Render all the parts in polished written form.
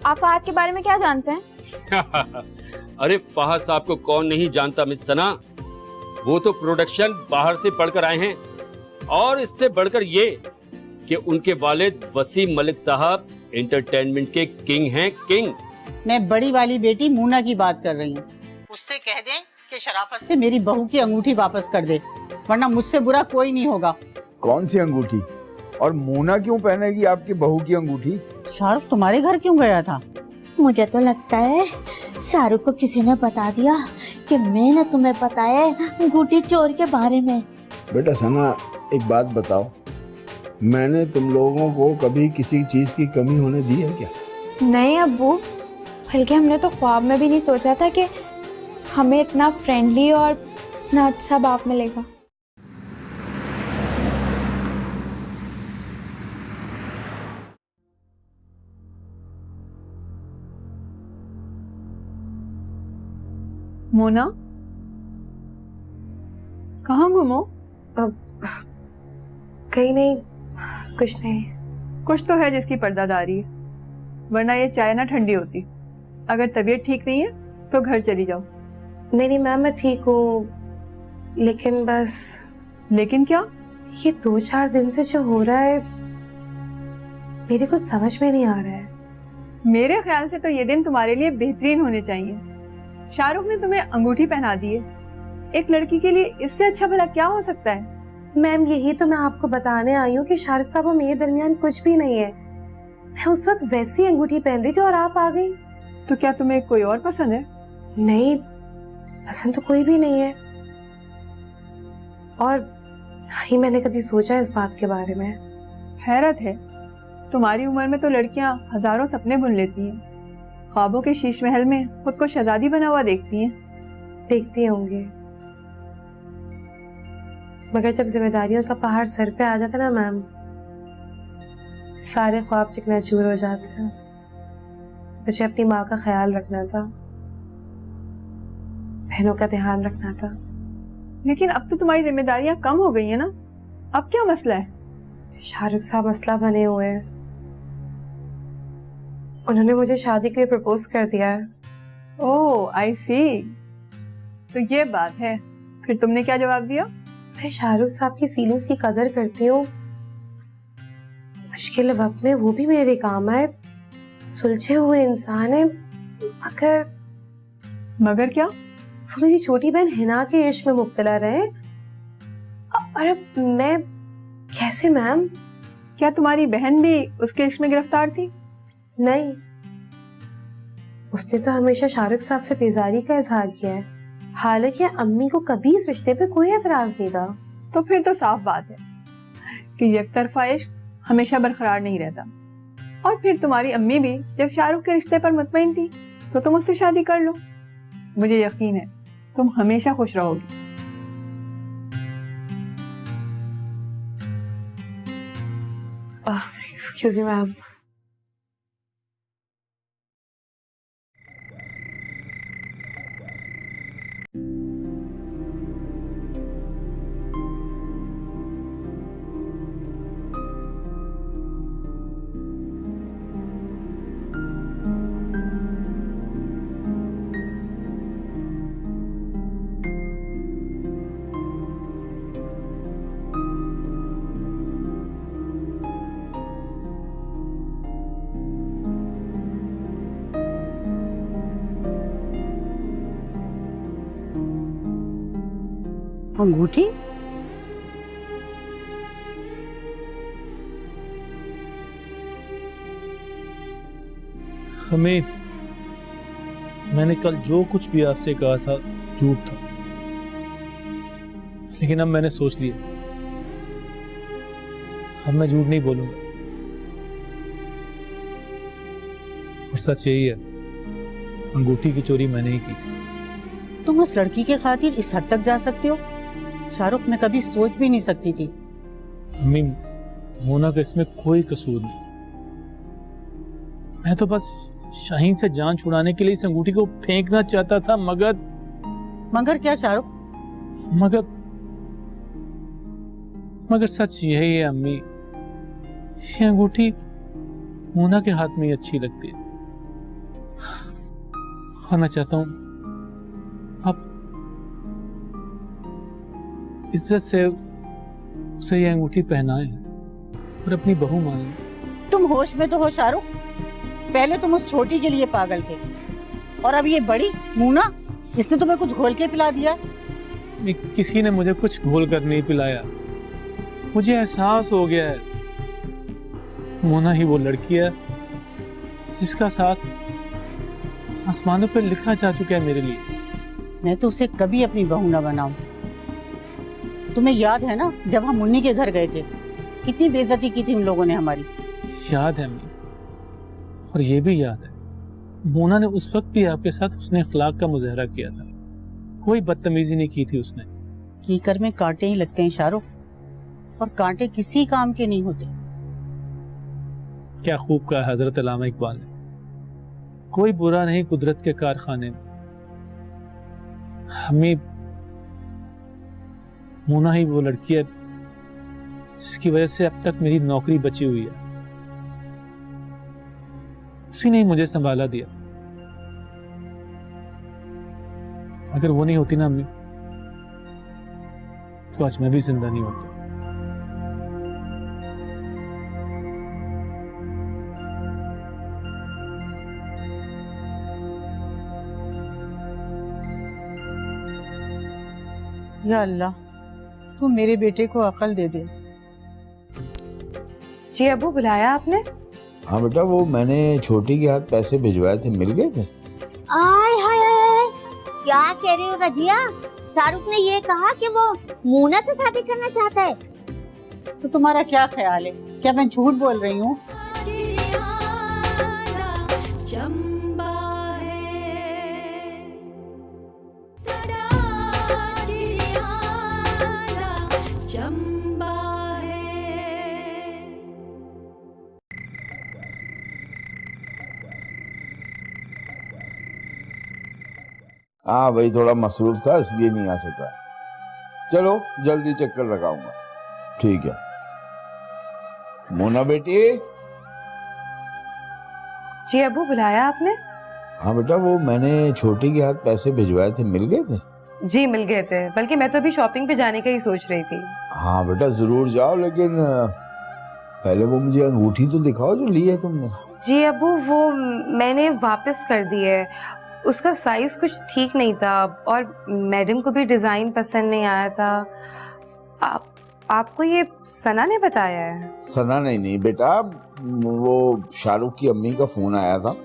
आप फहद के बारे में क्या जानते हैं? अरे फहद साहब को कौन नहीं जानता मिस सना। वो तो प्रोडक्शन बाहर से पढ़कर आए हैं, और इससे बढ़कर ये कि उनके वालिद वसीम मलिक साहब एंटरटेनमेंट के किंग हैं, किंग। मैं बड़ी वाली बेटी मूना की बात कर रही हूँ। उससे कह दें कि शराफत से मेरी बहू की अंगूठी वापस कर दे, वरना मुझसे बुरा कोई नहीं होगा। कौन सी अंगूठी? और मूना क्यों पहनेगी आपकी बहू की अंगूठी? शाहरुख तुम्हारे घर क्यों गया था? मुझे तो लगता है शाहरुख को किसी ने बता दिया कि मैंने तुम्हें बताया अंगूठी चोर के बारे में। बेटा सना, एक बात बताओ, मैंने तुम लोगों को कभी किसी चीज की कमी होने दी है क्या? नहीं अब्बू, बल्कि हमने तो ख्वाब में भी नहीं सोचा था कि हमें इतना फ्रेंडली और इतना अच्छा बाप मिलेगा। मोना, कहाँ घूमो? कहीं नहीं, कुछ नहीं। कुछ तो है जिसकी पर्दादारी है, वरना ये चाय ना ठंडी होती। अगर तबीयत ठीक नहीं है तो घर चली जाओ। नहीं नहीं मैम, मैं ठीक हूँ, लेकिन बस। लेकिन क्या? ये 2-4 दिन से जो हो रहा है मेरे को समझ में नहीं आ रहा है। मेरे ख्याल से तो ये दिन तुम्हारे लिए बेहतरीन होने चाहिए। शाहरुख ने तुम्हें अंगूठी पहना दी है, एक लड़की के लिए इससे अच्छा भला क्या हो सकता है? मैम यही तो मैं आपको बताने आई हूँ कि शाहरुख साहब और मेरे दरमियान कुछ भी नहीं है। मैं उस वक्त वैसी अंगूठी पहन रही थी और आप आ गई। तो क्या तुम्हें कोई और पसंद है? नहीं, पसंद तो कोई भी नहीं है, और ना ही मैंने कभी सोचा इस बात के बारे में। हैरत है, तुम्हारी उम्र में तो लड़कियां हजारों सपने बुन लेती हैं, ख्वाबों के शीश महल में खुद को शहजादी बना हुआ देखती हैं। देखती होंगी, मगर जब जिम्मेदारियों का पहाड़ सर पे आ जाता ना मैम, सारे ख्वाब चिकनाचूर हो जाते हैं। मुझे अपनी माँ का ख्याल रखना था, बहनों का ध्यान रखना था। लेकिन अब तो तुम्हारी जिम्मेदारियां कम हो गई है ना, अब क्या मसला है? शाहरुख साहब मसला बने हुए हैं। उन्होंने मुझे शादी के लिए प्रपोज कर दिया है। ओह आई सी, तो ये बात है। फिर तुमने क्या जवाब दिया? मैं शाहरुख साहब की फीलिंग्स की कदर करती हूँ, मुश्किल वक्त में वो भी मेरे काम आए, सुलझे हुए इंसान है। मगर क्या? वो मेरी छोटी बहन हिना के इश्क में मुब्तला रहे। अरे मैं कैसे मैम? क्या तुम्हारी बहन भी उसके इश्क में गिरफ्तार थी? नहीं, उसने तो हमेशा शाहरुख साहब से बेजारी का इजहार किया है। हालांकि अम्मी को कभी इस रिश्ते पे कोई एतराज नहीं था। तो फिर तो साफ बात है कि यकतरफा इश्क हमेशा बरकरार नहीं रहता। और फिर तुम्हारी अम्मी भी जब शाहरुख के रिश्ते पर मुतमईन थी तो तुम उससे शादी कर लो। मुझे यकीन है तुम हमेशा खुश रहोगी। Excuse me ma'am. अंगूठी? हमें, मैंने कल जो कुछ भी आपसे कहा था झूठ था, लेकिन अब मैंने सोच लिया, अब मैं झूठ नहीं बोलूंगा। और सच यही है, अंगूठी की चोरी मैंने ही की थी। तुम उस लड़की के खातिर इस हद तक जा सकते हो? शाहरुख मैं कभी सोच भी नहीं सकती थी। अम्मी, मोना का इसमें कोई कसूर नहीं। मैं तो बस शाहीन से जान छुड़ाने के लिए इस अंगूठी को फेंकना चाहता था, मगर क्या शाहरुख? मगर सच यही है अम्मी, ये अंगूठी मोना के हाथ में ही अच्छी लगती है। और मैं चाहता हूँ आप इज्जत से उसे ये अंगूठी पहनाएं और अपनी बहू माने। तुम होश में तो हो शाहरुख। पहले तुम उस छोटी के लिए पागल थे और अब ये बड़ी मूना, इसने तुम्हें कुछ घोल के पिला दिया। किसी ने मुझे कुछ घोल कर नहीं पिलाया, मुझे एहसास हो गया है मोना ही वो लड़की है जिसका साथ आसमानों पर लिखा जा चुका है मेरे लिए। मैं तो उसे कभी अपनी बहू ना बनाऊं। तुम्हें याद है ना जब हम मुन्नी के घर गए थे, कितनी बेइज्जती की थी उन लोगों ने हमारी। याद है अम्मी, और ये भी याद है मोना ने उस वक्त भी आपके साथ उसने अखलाक का मुजाहरा किया था, कोई बदतमीजी नहीं की थी उसने। कीकर में कांटे ही लगते हैं शाहरुख, और कांटे किसी काम के नहीं होते। क्या खूब कहा हजरत अल्लामा इकबाल ने, कोई बुरा नहीं कुदरत के कारखाने में। हमें मोना ही वो लड़की है जिसकी वजह से अब तक मेरी नौकरी बची हुई है। उसी ने ही मुझे संभाला दिया। अगर वो नहीं होती ना अम्मी, तो आज मैं भी जिंदा नहीं होता। या अल्लाह, तू मेरे बेटे को अकल दे दे। जी अबू, बुलाया आपने? हाँ बेटा, वो मैंने छोटी के हाथ पैसे भिजवाए थे, मिल गए थे? आय हाय हाय, क्या कह रहे हो रजिया? शाहरुख ने ये कहा कि वो मोना से शादी करना चाहता है। तो तुम्हारा क्या ख्याल है, क्या मैं झूठ बोल रही हूँ? हाँ भाई, थोड़ा मसरूफ था इसलिए नहीं आ सका। चलो जल्दी चक्कर लगाऊंगा। ठीक है मोना बेटी। जी अबू, बुलाया आपने? हाँ बेटा, वो मैंने छोटी के हाथ पैसे भिजवाए थे, मिल गए थे? जी मिल गए थे, बल्कि मैं तो अभी शॉपिंग पे जाने का ही सोच रही थी। हाँ बेटा जरूर जाओ, लेकिन पहले वो मुझे अंगूठी तो दिखाओ जो ली है तुमने। जी अबू, वो मैंने वापस कर दी है। उसका साइज कुछ ठीक नहीं था और मैडम को भी डिजाइन पसंद नहीं आया था। आपको ये सना ने बताया है? सना नहीं बेटा, वो शाहरुख की अम्मी का फोन आया था।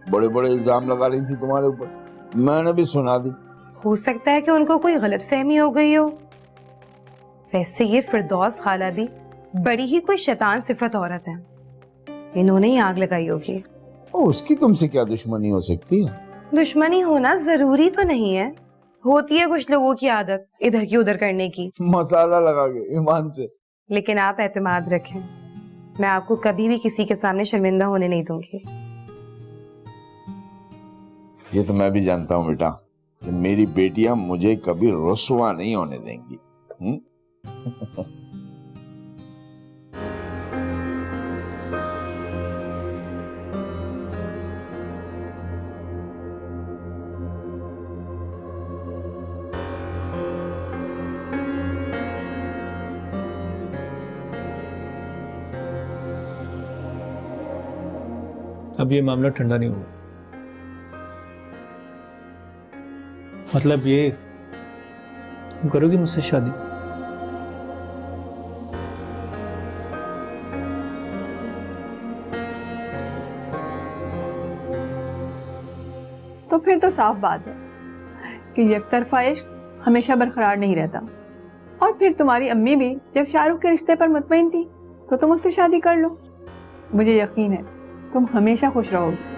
बड़े बड़े इल्जाम लगा रही थी तुम्हारे ऊपर, मैंने भी सुना दी। हो सकता है कि उनको कोई गलतफहमी हो गई हो। वैसे ये फिरदौस खाला भी बड़ी ही कोई शैतान सिफत औरत है, इन्होंने ही आग लगाई होगी। उसकी तुमसे क्या दुश्मनी हो सकती है? दुश्मनी होना जरूरी तो नहीं है, होती है कुछ लोगों की आदत इधर की उधर करने की, मसाला लगा के ईमान से। लेकिन आप एतमाद रखें, मैं आपको कभी भी किसी के सामने शर्मिंदा होने नहीं दूंगी। ये तो मैं भी जानता हूँ बेटा कि मेरी बेटियां मुझे कभी रुस्वा नहीं होने देंगी। अब ये मामला ठंडा नहीं हुआ। मतलब ये, तुम करोगी मुझसे शादी? तो फिर तो साफ बात है कि यकतरफा इश्क हमेशा बरकरार नहीं रहता। और फिर तुम्हारी अम्मी भी जब शाहरुख के रिश्ते पर मुतमईन थी तो तुम उससे शादी कर लो। मुझे यकीन है तुम हमेशा खुश रहोगी।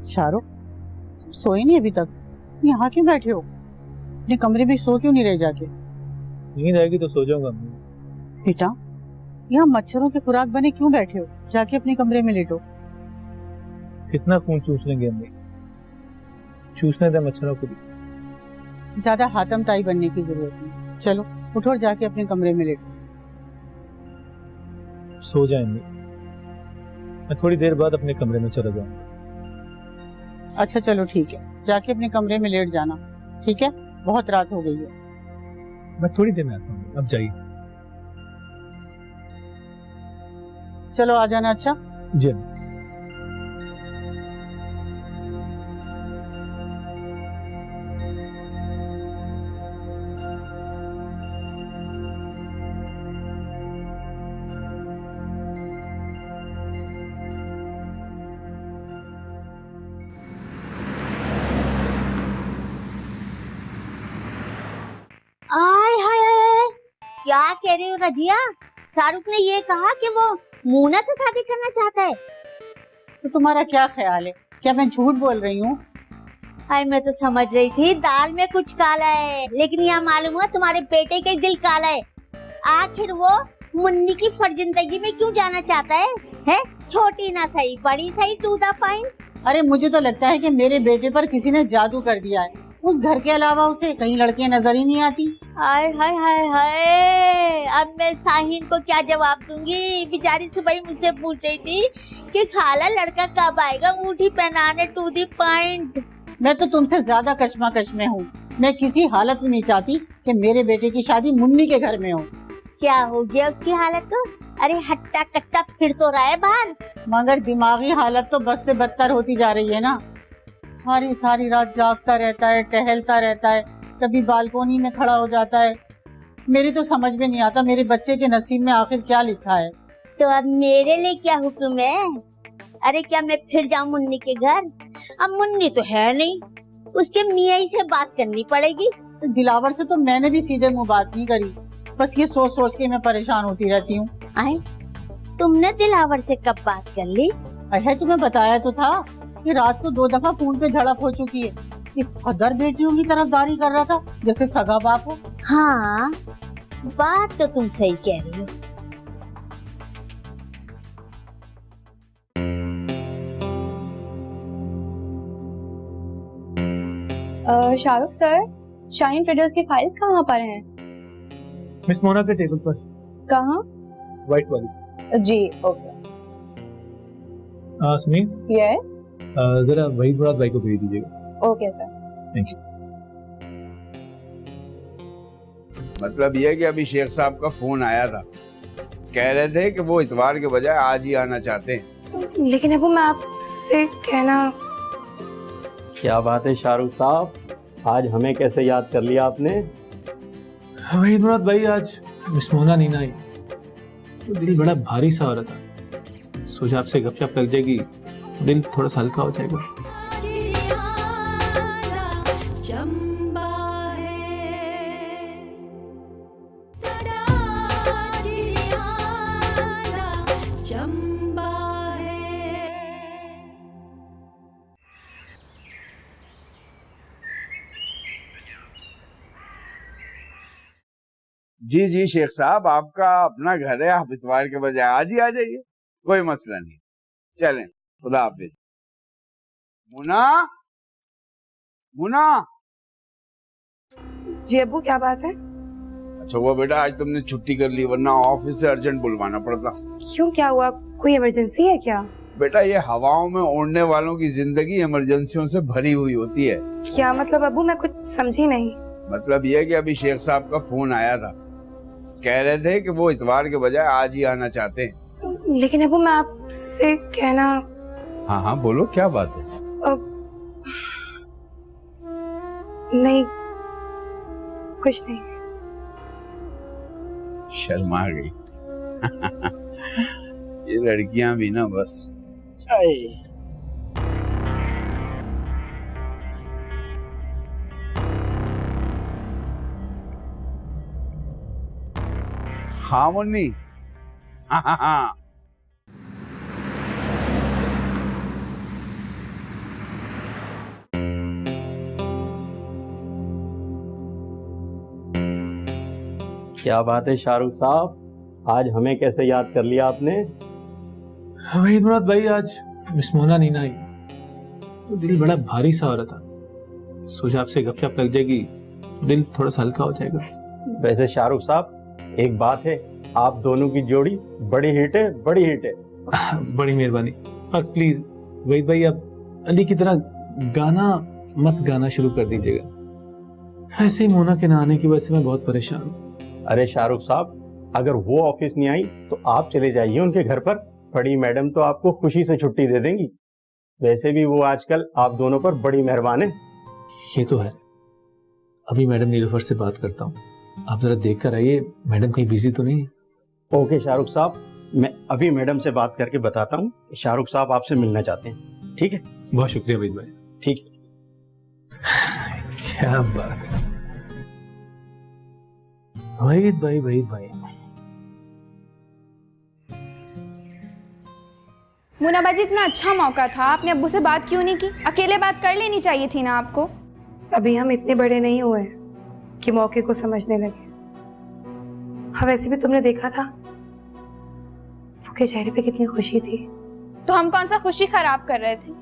शाहरुख, तुम सोए नहीं अभी तक? यहाँ क्यों बैठे हो? अपने कमरे में सो क्यों नहीं रहे जाके? नींद आएगी तो सो जाऊंगा अम्मी। बेटा, यहाँ मच्छरों के खुराक बने क्यों बैठे हो? जाके अपने कमरे में लेटो। कितना खून चूस लेंगे अम्मी, चूसने दे मच्छरों को भी। ज्यादा हातम ताई बनने की जरूरत नहीं। चलो उठो और जाके अपने कमरे में लेटो। सो जाए अम्मी, मैं थोड़ी देर बाद अपने कमरे में चला जाऊंगा। अच्छा चलो ठीक है, जाके अपने कमरे में लेट जाना, ठीक है? बहुत रात हो गई है। मैं थोड़ी देर में आता हूँ, अब जाइए। चलो आ जाना। अच्छा जी अम्मी। आय हाय हाय, क्या कह रही हो रजिया? शाहरुख ने ये कहा कि वो मोना से शादी करना चाहता है। तो तुम्हारा क्या ख्याल है? क्या मैं झूठ बोल रही हूँ? हाय, मैं तो समझ रही थी दाल में कुछ काला है, लेकिन यहाँ मालूम हुआ तुम्हारे बेटे का दिल काला है। आखिर वो मुन्नी की फर्जिंदगी में क्यों जाना चाहता है? हैं? छोटी ना सही, बड़ी सही, टू द पॉइंट। अरे मुझे तो लगता है कि मेरे बेटे पर किसी ने जादू कर दिया है। उस घर के अलावा उसे कहीं लड़कियां नजर ही नहीं आती। हाय हाय हाय हाय, अब मैं साहिन को क्या जवाब दूंगी? बेचारी सुबह ही मुझसे पूछ रही थी कि खाला लड़का कब आएगा अंगूठी पहनाने, टू द पॉइंट। मैं तो तुमसे ज्यादा कशमकश में हूँ। मैं किसी हालत में नहीं चाहती कि मेरे बेटे की शादी मुन्नी के घर में हो। क्या हो गया उसकी हालत को? अरे हट्टा कट्टा फिर तो रहा है बाहर। मगर दिमागी हालत तो बस से बदतर होती जा रही है ना। सारी सारी रात जागता रहता है, टहलता रहता है, कभी बालकोनी में खड़ा हो जाता है। मेरी तो समझ में नहीं आता मेरे बच्चे के नसीब में आखिर क्या लिखा है। तो अब मेरे लिए क्या हुक्म है? अरे क्या मैं फिर जाऊं मुन्नी के घर? अब मुन्नी तो है नहीं, उसके मियाँ ही से बात करनी पड़ेगी। दिलावर से तो मैंने भी सीधे मुंह बात नहीं करी, बस ये सोच सोच के मैं परेशान होती रहती हूँ। आए, तुमने दिलावर से कब बात कर ली? अरे तुम्हें बताया तो था कि रात को 2 दफा फोन पे झड़प हो चुकी है। इस कदर बेटियों की तरफदारी कर रहा था जैसे सगा बाप हो। हाँ, बात तो तुम सही कह रही हो। शाहरुख सर, शाहीन ट्रेडर्स की फाइल्स कहाँ पर हैं? मिस मोना के टेबल पर। कहाँ? व्हाइट वाली। जी ओके। सुनिए, यस जरा वही मुराद भाई को भेज दीजिएगा। Okay sir. Thank you. मतलब ये है कि अभी शेख साहब का फोन आया था, कह रहे थे कि वो इतवार के बजाय आज ही आना चाहते हैं। लेकिन अबू मैं आपसे कहना। क्या बात है शाहरुख साहब, आज हमें कैसे याद कर लिया आपने? वही मुराद भाई, आज मिस मोना नहीं ना आई तो दिल बड़ा भारी सा हो रहा था। सोचा आपसे गपशप लग जाएगी, दिल थोड़ा सा हल्का हो जाएगा। जी जी शेख साहब, आपका अपना घर है, आप इतवार के बजाय आज ही आ जाइए, कोई मसला नहीं। चलें, खुदा हाफिज। मुना, मुना। जी अबू, क्या बात है? अच्छा हुआ बेटा आज तुमने छुट्टी कर ली, वरना ऑफिस से अर्जेंट बुलवाना पड़ता। क्यों, क्या हुआ? कोई इमरजेंसी है क्या? बेटा ये हवाओं में उड़ने वालों की जिंदगी इमरजेंसियों से भरी हुई होती है। क्या मतलब अबू, मैं कुछ समझी नहीं। मतलब ये है कि अभी शेख साहब का फोन आया था, कह रहे थे कि वो इतवार के बजाय आज ही आना चाहते हैं। लेकिन अबू मैं आपसे कहना। हाँ हाँ बोलो, क्या बात है? नहीं, कुछ नहीं। शर्मा गई। ये लड़कियां भी ना बस। हाँ मुन्नी। क्या बात है शाहरुख साहब, आज हमें कैसे याद कर लिया आपने? वहीद मुराद भाई, आज मिस मोना नहीं ना आई तो दिल बड़ा भारी सा हो रहा था। सोचा आपसे गपशप लग जाएगी, दिल थोड़ा सा हल्का हो जाएगा। वैसे शाहरुख साहब, एक बात है, आप दोनों की जोड़ी बड़ी हिट है, बड़ी हिट है। बड़ी मेहरबानी। पर प्लीज वहीद भाई, आप अली की तरह गाना मत गाना शुरू कर दीजिएगा। ऐसे ही मोना के ना आने की वजह से मैं बहुत परेशान हूँ। अरे शाहरुख साहब, अगर वो ऑफिस नहीं आई तो आप चले जाइए उनके घर पर। बड़ी मैडम तो आपको खुशी से छुट्टी दे देंगी। वैसे भी वो आजकल आप दोनों पर बड़ी मेहरबान है। ये तो है। अभी मैडम नीलोफर से बात करता हूँ, आप जरा देख कर आइए, मैडम कहीं बिजी तो नहीं है। ओके शाहरुख साहब, मैं अभी मैडम से बात करके बताता हूँ। शाहरुख साहब आपसे मिलना चाहते हैं। ठीक है, बहुत शुक्रिया वहीद भाई। ठीक है। क्या बात है वहीद भाई, वहीद भाई। मुन्ना बाजी, इतना अच्छा मौका था, आपने अब्बू से बात क्यों नहीं की? अकेले बात कर लेनी चाहिए थी ना आपको। अभी हम इतने बड़े नहीं हुए कि मौके को समझने लगे। हाँ, वैसे भी तुमने देखा था वो के चेहरे पे कितनी खुशी थी। तो हम कौन सा खुशी खराब कर रहे थे?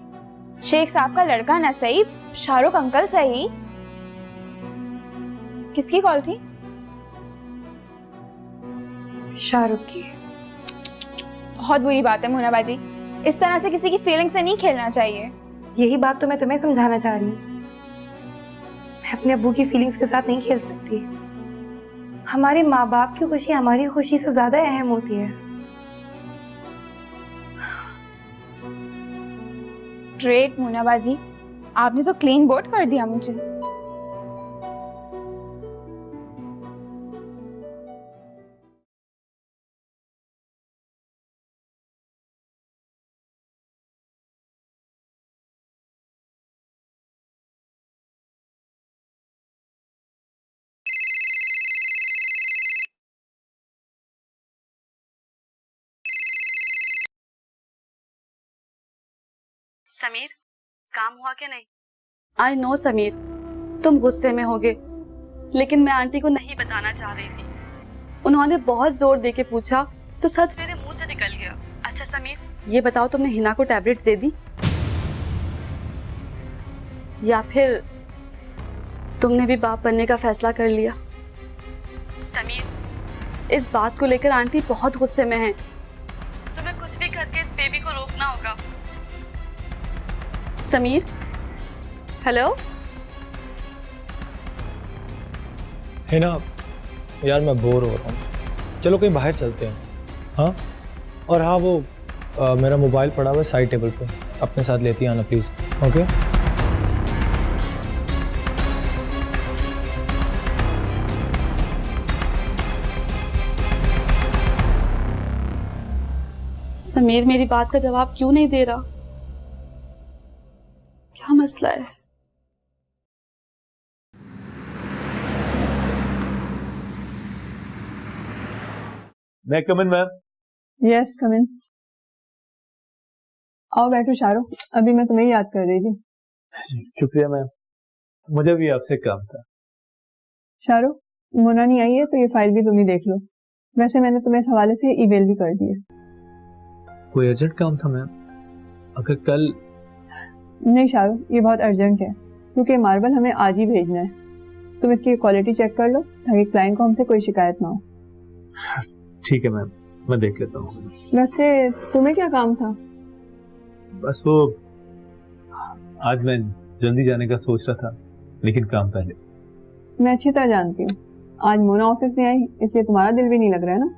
शेख साहब का लड़का ना सही, शाहरुख अंकल सही। किसकी कॉल थी? शाहरुख की। बहुत बुरी बात है मुन्ना बाजी, इस तरह से किसी की फीलिंग से नहीं खेलना चाहिए। यही बात तो मैं तुम्हें समझाना चाह रही हूँ। मैं अपने अब्बू की फीलिंग्स के साथ नहीं खेल सकती। हमारे माँ बाप की खुशी हमारी खुशी से ज्यादा अहम होती है। ग्रेट मुन्ना बाजी, आपने तो क्लीन बोर्ड कर दिया मुझे। समीर, काम हुआ कि नहीं? आई नो समीर, तुम गुस्से में होगे, लेकिन मैं आंटी को नहीं बताना चाह रही थी। उन्होंने बहुत जोर दे के पूछा तो सच मेरे मुंह से निकल गया। अच्छा समीर, ये बताओ, तुमने हिना को टैबलेट्स दे दी या फिर तुमने भी बाप बनने का फैसला कर लिया? समीर, इस बात को लेकर आंटी बहुत गुस्से में है। तुम्हें कुछ भी करके इस बेबी को रोकना होगा। समीर, हेलो। है ना यार, मैं बोर हो रहा हूँ, चलो कहीं बाहर चलते हैं। हाँ, और हाँ, वो मेरा मोबाइल पड़ा हुआ है साइड टेबल पे, अपने साथ लेती आना प्लीज़। ओके। समीर मेरी बात का जवाब क्यों नहीं दे रहा? क्या मसला है? मैं कम इन मैम? यस कम इन। आओ बैठो शाहरुख, अभी मैं तुम्हें याद कर रही थी। शुक्रिया मैम, मुझे भी आपसे काम था। शाहरुख, मोना नहीं आई है तो ये फाइल भी तुम ही देख लो। वैसे मैंने तुम्हें इस हवाले से ईमेल भी कर दी है। कोई अर्जेंट काम था मैम? अगर कल? नहीं शाहरुख, ये बहुत अर्जेंट है क्योंकि मार्बल हमें आज ही भेजना है। तुम इसकी क्वालिटी चेक कर लो ताकि क्लाइंट को हमसे कोई शिकायत ना हो। ठीक है मैम, मैं देख लेता हूँ। वैसे तुम्हें क्या काम था? बस वो आज मैं जल्दी जाने का सोच रहा था, लेकिन काम पहले। मैं अच्छी तरह जानती हूँ, आज मोना ऑफिस नहीं आई इसलिए तुम्हारा दिल भी नहीं लग रहा है ना?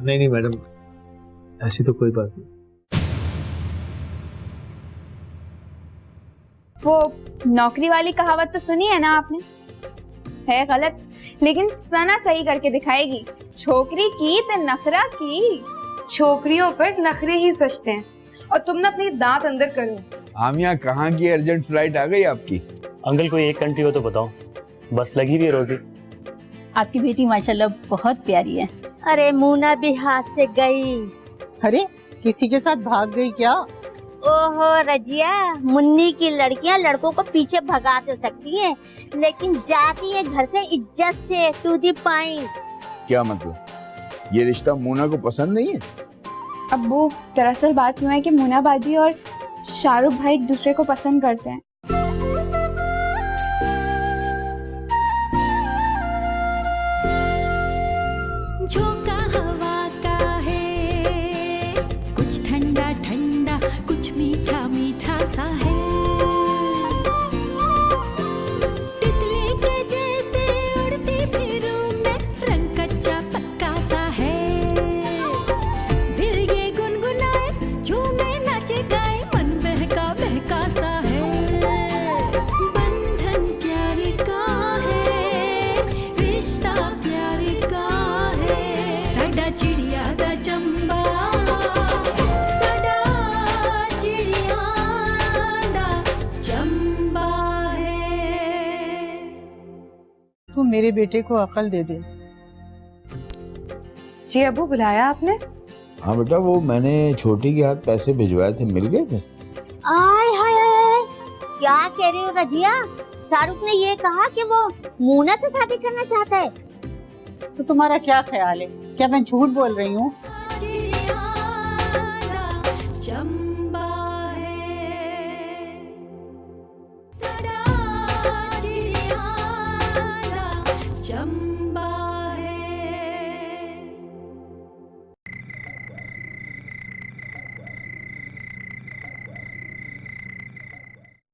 नहीं मैडम, ऐसी तो कोई बात नहीं। वो नौकरी वाली कहावत तो सुनी है ना आपने? है गलत, लेकिन सना सही करके दिखाएगी। छोकरी की तो नखरा की। छोकरियों पर नखरे ही सचते हैं और तुम ना अपनी दांत अंदर करो। आमिया, कहाँ की अर्जेंट फ्लाइट आ गई आपकी? अंकल कोई एक कंट्री हो तो बताओ, बस लगी हुई है रोजी। आपकी बेटी माशाल्लाह बहुत प्यारी है। अरे मूना भी हाथ से गई। अरे किसी के साथ भाग गई क्या? ओहो रजिया, मुन्नी की लड़कियां लड़कों को पीछे भगा तो सकती हैं, लेकिन जाती है घर से इज्जत से, टू दी पॉइंट। क्या मतलब? ये रिश्ता मोना को पसंद नहीं है? अब्बू, दरअसल बात यूँ है कि मोना बाजी और शाहरुख भाई एक दूसरे को पसंद करते हैं। झोंका हवा का है, कुछ ठंडा ठंडा, कुछ मीठा मीठा सा है। तितली के जैसे उड़ती फिरूं मैं, रंग कच्चा पक्का सा है। दिल ये गुनगुनाए, झूमे नाचे गाए, मन बहका बहका सा है। बंधन प्यार का है, रिश्ता प्यार का है। साडा चिड़िया दा चंबा, साडा चिड़िया दा चंबा है। तू मेरे बेटे को अकल दे दे। जी अबू, बुलाया आपने? हाँ बेटा, वो मैंने छोटी के हाथ पैसे भिजवाए थे, मिल गए थे? आय हाय हाय, क्या कह रहे हो रजिया? शाहरुख ने ये कहा कि वो मोना से शादी करना चाहता है। तो तुम्हारा क्या ख्याल है? क्या मैं झूठ बोल रही हूँ? चिड़िया दा चंबा है, साडा चिड़िया दा चंबा है।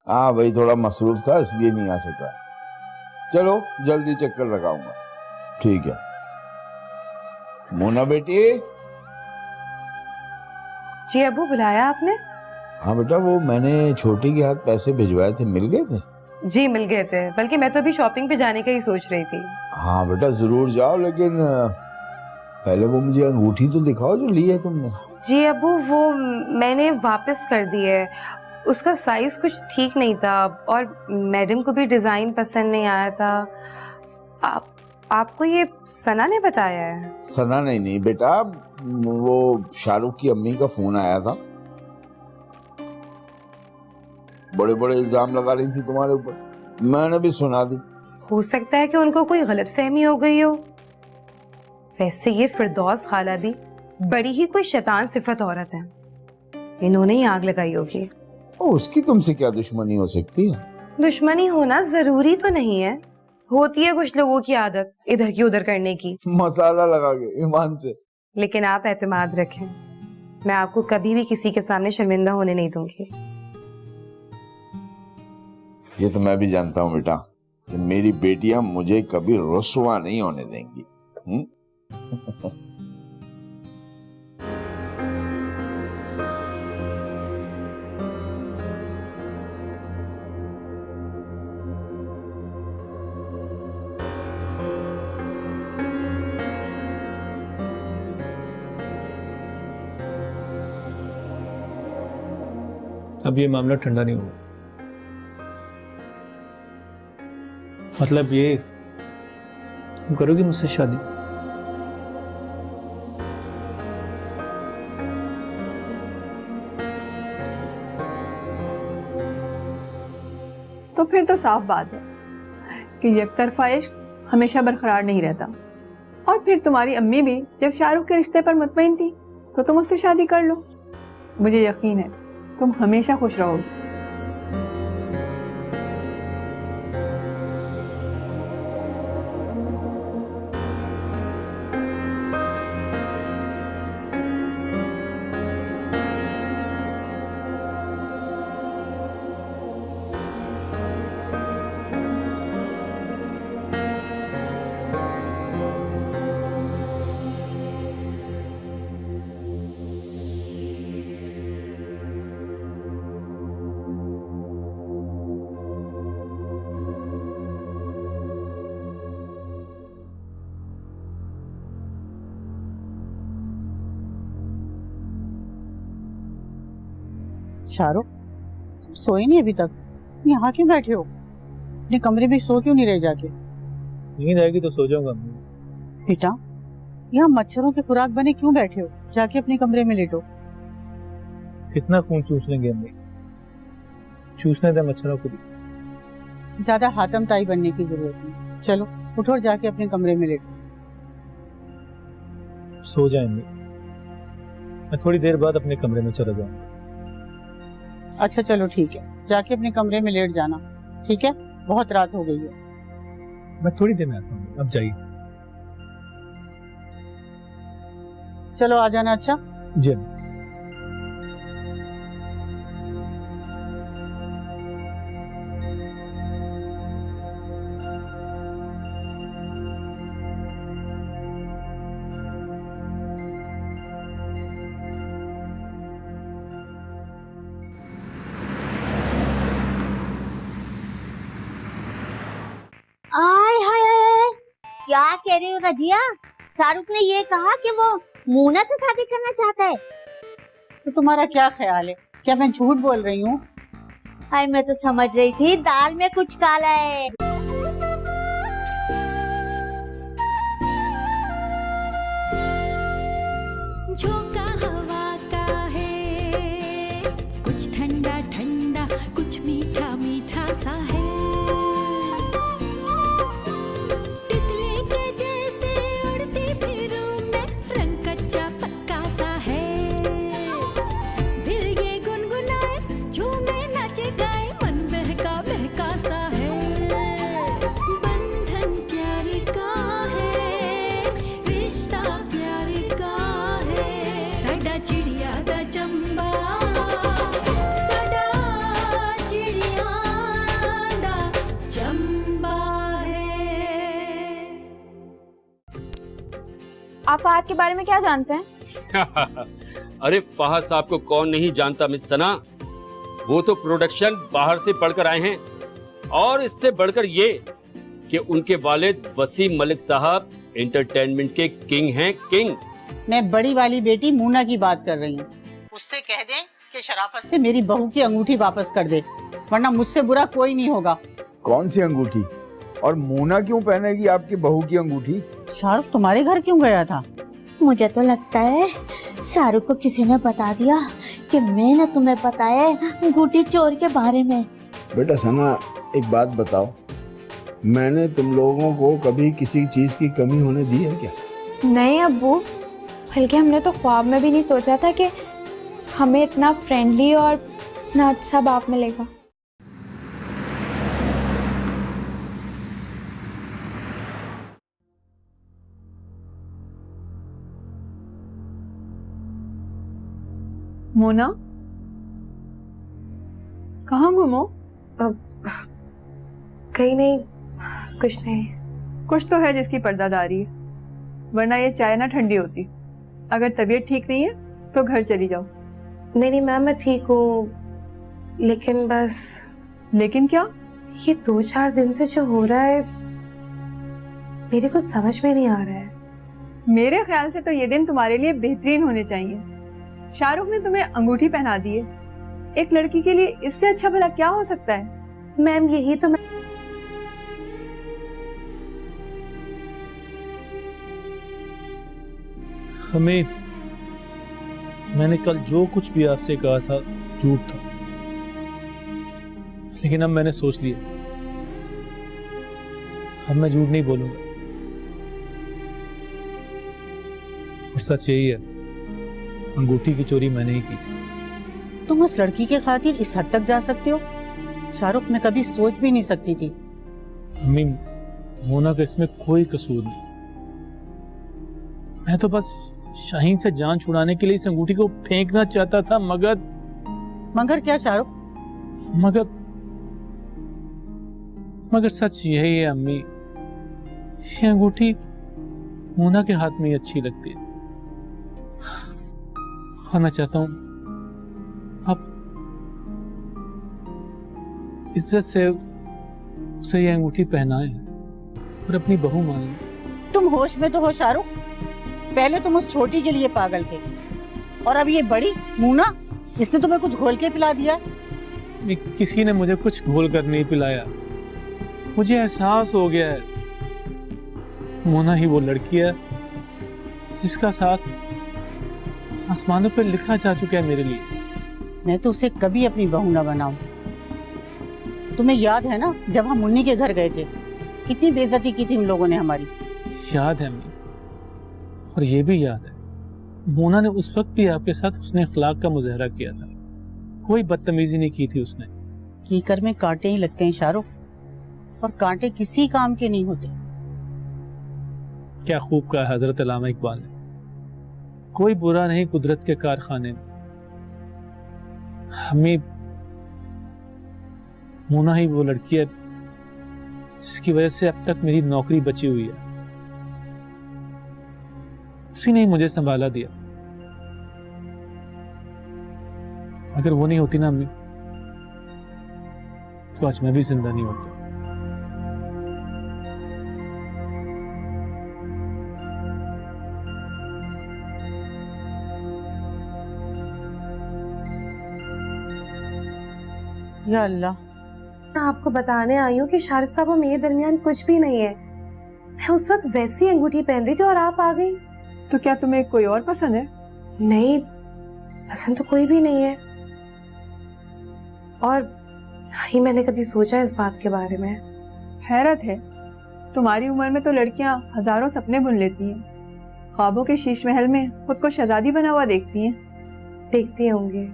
हाँ भाई, थोड़ा मसरूफ था इसलिए नहीं आ सका। चलो जल्दी चक्कर लगाऊंगा। ठीक है मोना बेटी। जी अबू, बुलाया आपने? हाँ बेटा, वो मैंने छोटी के हाथ पैसे भिजवाए थे, मिल गए थे? जी मिल गए थे, बल्कि मैं तो अभी शॉपिंग पे जाने का ही सोच रही थी। हाँ बेटा जरूर जाओ, लेकिन पहले वो मुझे अंगूठी तो दिखाओ जो ली है तुमने। जी अबू, वो मैंने वापस कर दी है। उसका साइज कुछ ठीक नहीं था और मैडम को भी डिजाइन पसंद नहीं आया था। आपको ये सना ने बताया है? सना नहीं बेटा, वो शाहरुख की अम्मी का फोन आया था। बड़े बड़े इल्जाम लगा रही थी तुम्हारे ऊपर, मैंने भी सुना दी। हो सकता है कि उनको कोई गलतफहमी हो गई हो। वैसे ये फिरदौस खाला भी बड़ी ही कोई शैतान सिफत औरत है, इन्होंने ही आग लगाई होगी। उसकी तुमसे क्या दुश्मनी हो सकती है? दुश्मनी होना जरूरी तो नहीं है, होती है कुछ लोगों की आदत इधर की उधर करने की। मसाला लगा के ईमान से। लेकिन आप एतमाद रखें, मैं आपको कभी भी किसी के सामने शर्मिंदा होने नहीं दूंगी। ये तो मैं भी जानता हूँ बेटा कि मेरी बेटियां मुझे कभी रुस्वा नहीं होने देंगी। अब ये मामला ठंडा नहीं हुआ। मतलब ये, तुम करोगी मुझसे शादी? तो फिर तो साफ बात है कि यकतरफा इश्क हमेशा बरकरार नहीं रहता। और फिर तुम्हारी अम्मी भी जब शाहरुख के रिश्ते पर मुतमईन थी तो तुम उससे शादी कर लो। मुझे यकीन है तुम हमेशा खुश रहोगी। शाहरुख, तुम सोए नहीं अभी तक? यहाँ क्यों बैठे हो? अपने कमरे में सो क्यों नहीं रहे जाके? नींद आएगी तो सो जाऊंगा। बेटा, यहाँ मच्छरों के खुराक बने क्यों बैठे हो? जाके अपने कमरे में लेटो। कितना खून चूस लेंगे अम्मी? चूसने दे मच्छरों को भी। ज्यादा हातम ताई बनने की जरूरत नहीं। चलो उठो और जाके अपने कमरे में लेटो। सो जाए अम्मी, मैं थोड़ी देर बाद अपने कमरे में चला जाऊंगा। अच्छा चलो ठीक है, जाके अपने कमरे में लेट जाना, ठीक है? बहुत रात हो गई है। मैं थोड़ी देर में आता हूँ, अब जाइए। चलो आ जाना। अच्छा जी। आय हाय हाय, क्या कह रही हो रजिया? शाहरुख ने ये कहा कि वो मोना से शादी करना चाहता है। तो तुम्हारा क्या ख्याल है? क्या मैं झूठ बोल रही हूँ? हाय, मैं तो समझ रही थी दाल में कुछ काला है। झोंका हवा का है, कुछ ठंडा ठंडा, कुछ मीठा मीठा सा है। तितली के जैसे उड़ती फिरूं मैं, रंग कच्चा पक्का सा है। दिल ये गुनगुनाए, झूमे नाचे गाए, मन बहका बहका सा है। बंधन प्यार का है, रिश्ता प्यार का है। साडा चिड़िया दा चंबा, साडा चिड़िया दा चंबा है। आप फहद के बारे में क्या जानते हैं? अरे फहद साहब को कौन नहीं जानता मिस सना। वो तो प्रोडक्शन बाहर से पढ़कर आए हैं, और इससे बढ़कर ये कि उनके वालिद वसीम मलिक साहब एंटरटेनमेंट के किंग हैं, किंग। मैं बड़ी वाली बेटी मूना की बात कर रही हूँ। उससे कह दें कि शराफत से मेरी बहू की अंगूठी वापस कर दे, वरना मुझसे बुरा कोई नहीं होगा। कौन सी अंगूठी? और मोना क्यों पहनेगी आपकी बहू की अंगूठी? शाहरुख तुम्हारे घर क्यों गया था? मुझे तो लगता है शाहरुख को किसी ने बता दिया कि मैंने तुम्हें बताया अंगूठी चोर के बारे में। बेटा सना, एक बात बताओ, मैंने तुम लोगों को कभी किसी चीज की कमी होने दी है क्या? नहीं अब्बू, बल्कि हमने तो ख्वाब में भी नहीं सोचा था कि हमें इतना फ्रेंडली और इतना अच्छा बाप मिलेगा। मोना, कहाँ घूमो? कहीं नहीं, कुछ नहीं। कुछ तो है जिसकी पर्दादारी है, वरना ये चाय ना ठंडी होती। अगर तबीयत ठीक नहीं है तो घर चली जाओ। नहीं नहीं मैम, मैं ठीक हूँ, लेकिन बस। लेकिन क्या? ये 2-4 दिन से जो हो रहा है मेरे को समझ में नहीं आ रहा है। मेरे ख्याल से तो ये दिन तुम्हारे लिए बेहतरीन होने चाहिए। शाहरुख ने तुम्हें अंगूठी पहना दी है, एक लड़की के लिए इससे अच्छा भला क्या हो सकता है? मैम यही तो मैं। हमें, मैंने कल जो कुछ भी आपसे कहा था झूठ था, लेकिन अब मैंने सोच लिया, अब मैं झूठ नहीं बोलूंगा। और सच यही है, अंगूठी की चोरी मैंने ही की थी। तुम उस लड़की के खातिर इस हद तक जा सकते हो? शाहरुख मैं कभी सोच भी नहीं सकती थी। अम्मी, मोना का इसमें कोई कसूर नहीं। मैं तो बस शाहीन से जान छुड़ाने के लिए इस अंगूठी को फेंकना चाहता था, मगर क्या शाहरुख? मगर सच यही है अम्मी, ये अंगूठी मोना के हाथ में ही अच्छी लगती है। और मैं चाहता हूं अब इज्जत से उसे ये अंगूठी पहनाए और अपनी बहू माने। तुम होश में तो हो शाहरुख? पहले तुम उस छोटी के लिए पागल थे, और अब ये बड़ी मूना, इसने तुम्हें कुछ घोल के पिला दिया। किसी ने मुझे कुछ घोल कर नहीं पिलाया, मुझे एहसास हो गया है मोना ही वो लड़की है जिसका साथ आसमानों पर लिखा जा चुका है मेरे लिए। मैं तो उसे कभी अपनी बहू ना बनाऊं। तुम्हें याद है ना जब हम मुन्नी के घर गए थे, कितनी बेइज्जती की थी उन लोगों ने हमारी। याद है अम्मी, और ये भी याद है मोना ने उस वक्त भी आपके साथ उसने अखलाक का मुजाहरा किया था, कोई बदतमीजी नहीं की थी उसने। कीकर में कांटे ही लगते हैं शाहरुख, और कांटे किसी काम के नहीं होते। क्या खूब कहा हजरत अल्लामा इकबाल ने, कोई बुरा नहीं कुदरत के कारखाने में। हमें मोना ही वो लड़की है जिसकी वजह से अब तक मेरी नौकरी बची हुई है। उसी ने मुझे संभाला दिया। अगर वो नहीं होती ना अम्मी, तो आज मैं भी जिंदा नहीं होता। या अल्लाह, मैं आपको बताने आई हूँ कि शाहरुख साहब और मेरे दरमियान कुछ भी नहीं है। मैं उस वक्त वैसी अंगूठी पहन रही थी और आप आ गई। तो क्या तुम्हें कोई और पसंद है? नहीं, पसंद तो कोई भी नहीं है, और ना ही मैंने कभी सोचा इस बात के बारे में। हैरत है, तुम्हारी उम्र में तो लड़कियां हजारों सपने बुन लेती हैं, ख्वाबों के शीश महल में खुद को शहजादी बना हुआ देखती हैं। देखती होंगी,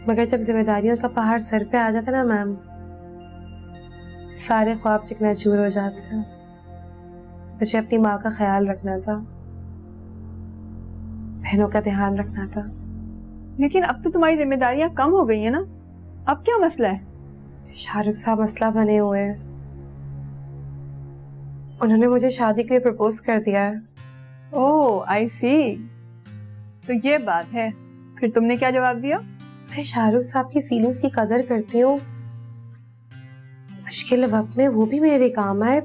मगर जब जिम्मेदारियों का पहाड़ सर पे आ जाता ना मैम, सारे ख्वाब चिकनाचूर हो जाते हैं। मुझे अपनी माँ का ख्याल रखना था, बहनों का ध्यान रखना था। लेकिन अब तो तुम्हारी जिम्मेदारियां कम हो गई है ना, अब क्या मसला है? शाहरुख साहब मसला बने हुए हैं। उन्होंने मुझे शादी के लिए प्रपोज कर दिया है। ओह आई सी, तो ये बात है। फिर तुमने क्या जवाब दिया? मैं शाहरुख साहब की फीलिंग्स की कदर करती हूँ, मुश्किल वक्त में वो भी मेरे काम आए,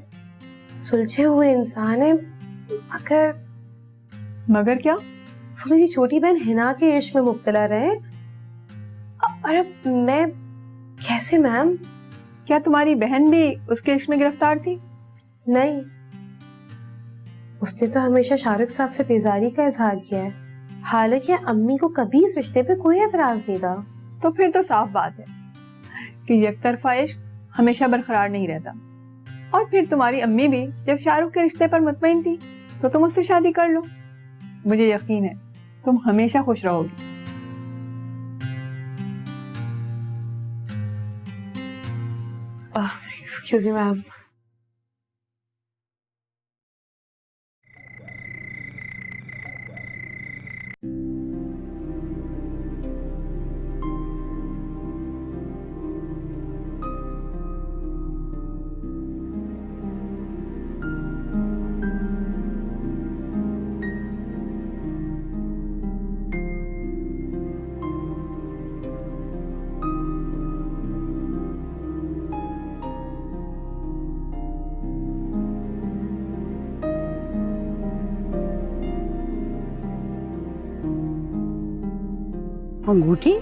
सुलझे हुए इंसान है। मगर क्या? वो मेरी छोटी बहन हिना के इश्क में मुब्तला रहे। अरे मैं कैसे मैम? क्या तुम्हारी बहन भी उसके इश्क में गिरफ्तार थी? नहीं, उसने तो हमेशा शाहरुख साहब से बेजारी का इजहार किया है। हालांकि अम्मी को कभी इस रिश्ते पे कोई एतराज नहीं था। तो फिर तो साफ बात है कि यकतरफा इश्क हमेशा बरकरार नहीं रहता। और फिर तुम्हारी अम्मी भी जब शाहरुख के रिश्ते पर मुतमईन थी तो तुम उससे शादी कर लो। मुझे यकीन है तुम हमेशा खुश रहोगी। Excuse me ma'am. अंगूठी?